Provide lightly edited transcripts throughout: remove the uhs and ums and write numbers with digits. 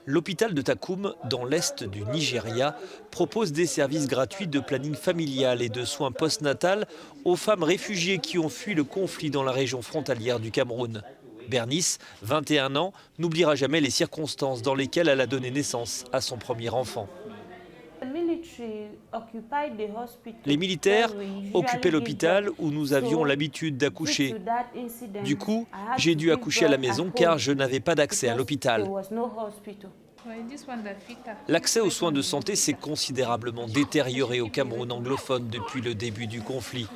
L'hôpital de Takoum, dans l'est du Nigeria, propose des services gratuits de planning familial et de soins post-natal aux femmes réfugiées qui ont fui le conflit dans la région frontalière du Cameroun. Bernice, 21 ans, n'oubliera jamais les circonstances dans lesquelles elle a donné naissance à son premier enfant. Les militaires occupaient l'hôpital où nous avions l'habitude d'accoucher. Du coup, j'ai dû accoucher à la maison car je n'avais pas d'accès à l'hôpital. L'accès aux soins de santé s'est considérablement détérioré au Cameroun anglophone depuis le début du conflit.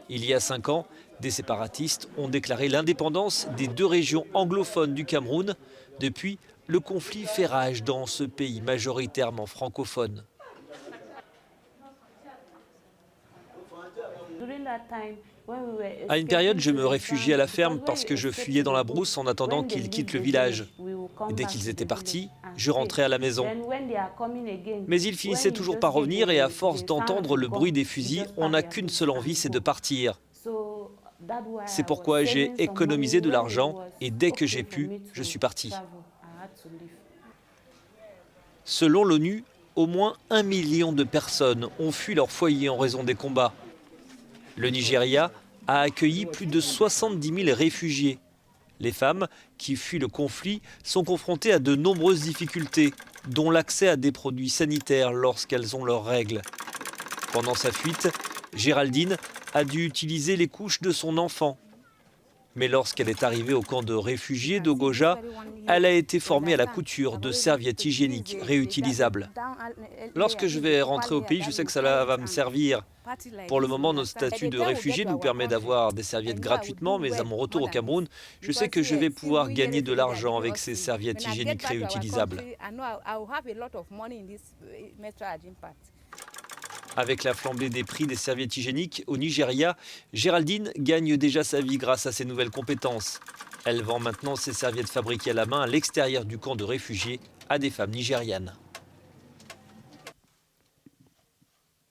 Il y a 5 ans, des séparatistes ont déclaré l'indépendance des 2 régions anglophones du Cameroun. Depuis, le conflit fait rage dans ce pays majoritairement francophone. À une période, je me réfugiais à la ferme parce que je fuyais dans la brousse en attendant qu'ils quittent le village. Et dès qu'ils étaient partis, je rentrais à la maison. Mais ils finissaient toujours par revenir et à force d'entendre le bruit des fusils, on n'a qu'une seule envie, c'est de partir. C'est pourquoi j'ai économisé de l'argent et dès que j'ai pu, je suis parti. Selon l'ONU, au moins 1 million de personnes ont fui leur foyer en raison des combats. Le Nigeria a accueilli plus de 70 000 réfugiés. Les femmes qui fuient le conflit sont confrontées à de nombreuses difficultés, dont l'accès à des produits sanitaires lorsqu'elles ont leurs règles. Pendant sa fuite, Géraldine a dû utiliser les couches de son enfant. Mais lorsqu'elle est arrivée au camp de réfugiés d'Ogoja, elle a été formée à la couture de serviettes hygiéniques réutilisables. Lorsque je vais rentrer au pays, je sais que ça va me servir. Pour le moment, notre statut de réfugié nous permet d'avoir des serviettes gratuitement, mais à mon retour au Cameroun, je sais que je vais pouvoir gagner de l'argent avec ces serviettes hygiéniques réutilisables. Avec la flambée des prix des serviettes hygiéniques au Nigeria, Géraldine gagne déjà sa vie grâce à ses nouvelles compétences. Elle vend maintenant ses serviettes fabriquées à la main à l'extérieur du camp de réfugiés à des femmes nigérianes.